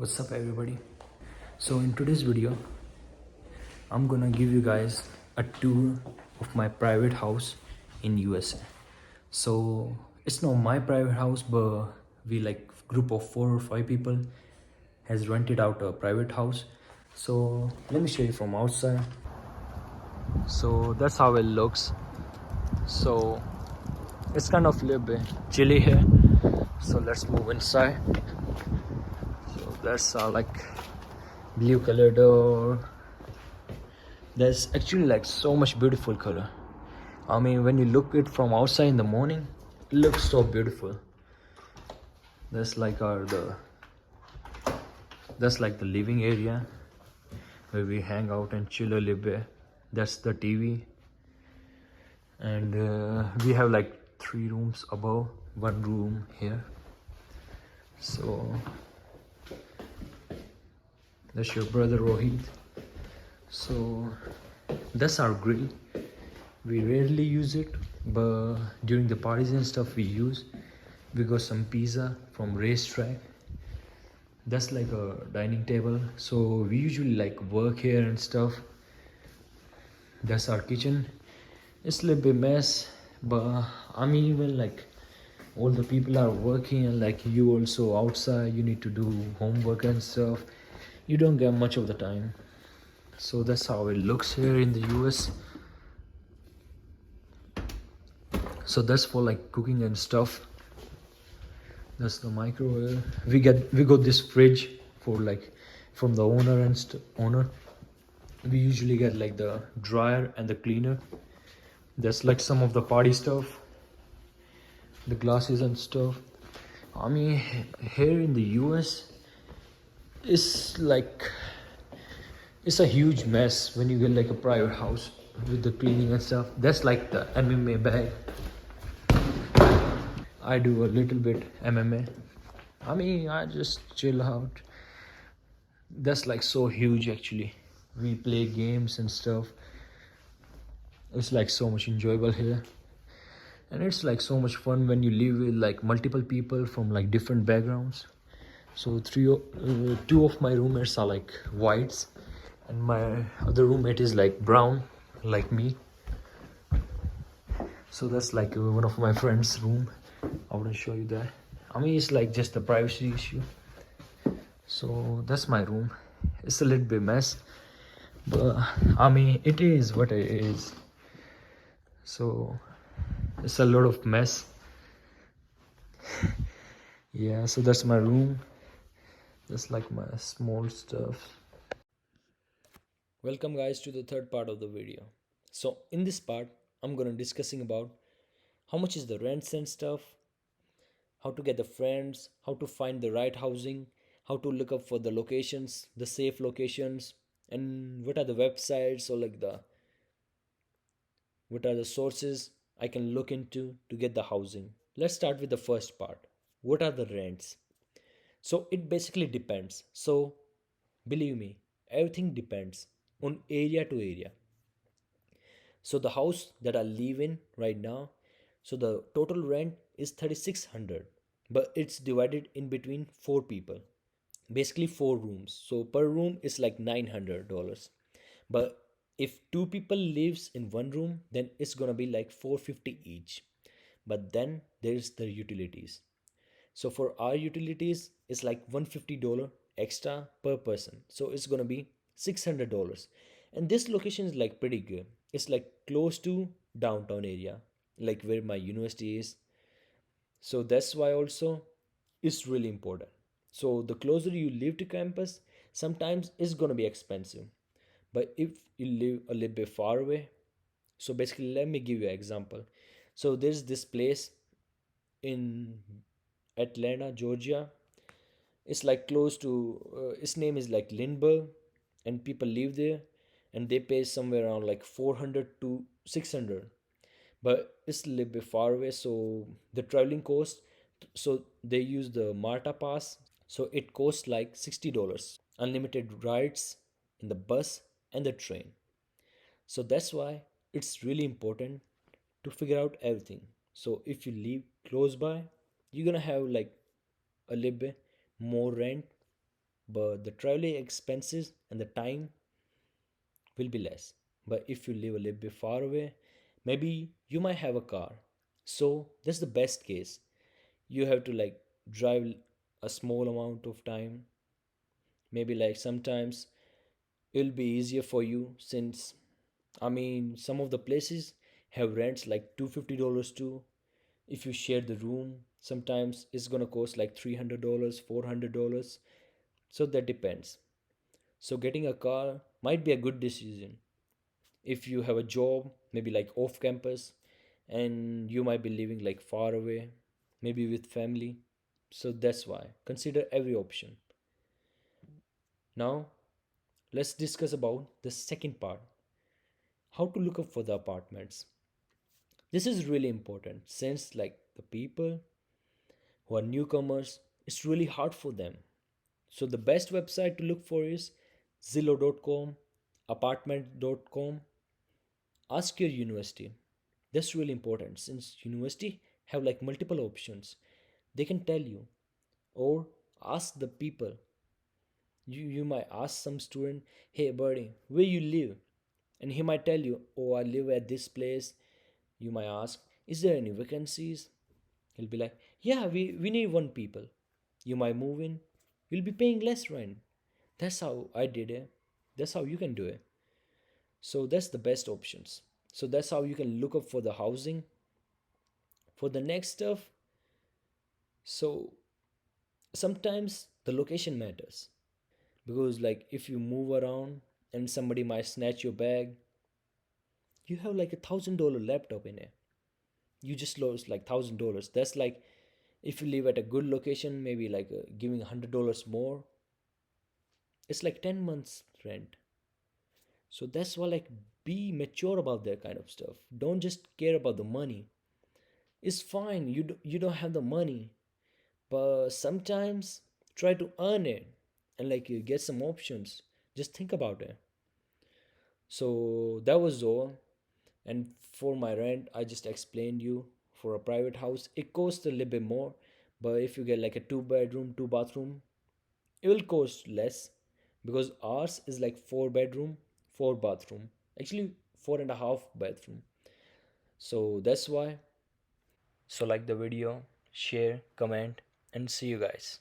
What's up everybody? So in today's video I'm gonna give you guys a tour of my private house in USA. So it's not my private house, but we like group of 4 or 5 people has rented out a private house. So let me show you from outside. So that's how it looks. So it's kind of a little bit chilly here. So let's move inside. So that's like blue color door. There's actually like so much beautiful color. I mean, when you look it from outside in the morning, it looks so beautiful. That's like the living area where we hang out and chill a little bit. That's the TV, and we have like 3 rooms above, one room here. So that's your brother Rohit. So that's our grill. We rarely use it, but during the parties and stuff we use. We got some pizza from racetrack. That's like a dining table, so we usually like work here and stuff. That's our kitchen. It's a little bit mess, but I mean, even like all the people are working, and like you also outside, you need to do homework and stuff. You don't get much of the time. So that's how it looks here in the US. So that's for like cooking and stuff. That's the microwave. We got this fridge for like from the owner and owner. We usually get like the dryer and the cleaner. That's like some of the party stuff, the glasses and stuff. I mean, here in the US, it's like it's a huge mess when you get like a private house with the cleaning and stuff. That's like the MMA bag. I do a little bit MMA. I mean, I just chill out. That's like so huge actually. We play games and stuff. It's like so much enjoyable here, and it's like so much fun when you live with like multiple people from like different backgrounds. So two of my roommates are like whites, and my other roommate is like brown, like me. So that's like one of my friend's room. I wouldn't show you that. I mean, it's like just a privacy issue. So that's my room. It's a little bit mess, but I mean, it is what it is. So it's a lot of mess. Yeah, so that's my room. That's like my small stuff. Welcome guys to the third part of the video. So in this part, I'm gonna discussing about how much is the rents and stuff, how to get the friends, how to find the right housing, how to look up for the locations, the safe locations, and what are the websites or like the what are the sources I can look into to get the housing. Let's start with the first part. What are the rents? So it basically depends. So believe me, everything depends on area to area. So the house that I live in right now, so the total rent is 3600, but it's divided in between 4 people. Basically 4 rooms. So per room is like $900. But if 2 people lives in one room, then it's gonna be like 450 each. But then there's the utilities. So for our utilities, it's like $150 extra per person. So it's gonna be $600. And this location is like pretty good. It's like close to downtown area, like where my university is. So that's why also it's really important. So the closer you live to campus, sometimes it's gonna be expensive. But if you live a little bit far away, so basically let me give you an example. So there's this place in Atlanta, Georgia. It's like close to its name is like Lindbergh, and people live there, and they pay somewhere around like 400 to 600. But it's a little bit far away, so the traveling cost, so they use the Marta pass, so it costs like $60, unlimited rides in the bus and the train. So that's why it's really important to figure out everything. So if you live close by, you're gonna have like a little bit more rent, but the traveling expenses and the time will be less. But if you live a little bit far away, maybe you might have a car. So that's the best case. You have to like drive a small amount of time. Maybe like sometimes it'll be easier for you since some of the places have rents like $250 too. If you share the room, sometimes it's gonna cost like $300, $400. So that depends. So getting a car might be a good decision if you have a job, maybe like off campus, and you might be living like far away, maybe with family. So that's why consider every option. Now let's discuss about the second part, how to look up for the apartments. This is really important since like the people who are newcomers, it's really hard for them. So the best website to look for is zillow.com, apartment.com. Ask your university. That's really important since university have like multiple options. They can tell you, or ask the people. You might ask some student, hey buddy, where you live? And he might tell you, oh, I live at this place. You might ask, is there any vacancies? He'll be like, yeah, we need one people. You might move in. You'll be paying less rent. That's how I did it. That's how you can do it. So that's the best options. So that's how you can look up for the housing. For the next stuff, so sometimes the location matters because like if you move around and somebody might snatch your bag, you have like $1,000 laptop in it. You just lost like $1,000. That's like if you live at a good location, maybe like giving $100 more, it's like 10 months rent. So that's why like be mature about that kind of stuff. Don't just care about the money. It's fine. You don't have the money, but sometimes try to earn it and like you get some options. Just think about it. So that was all. And for my rent, I just explained you for a private house, it costs a little bit more. But if you get like a two bedroom, two bathroom, it will cost less because ours is like four bedroom, four bathroom. Actually, four and a half bathroom. So that's why. So like the video, share, comment, and see you guys.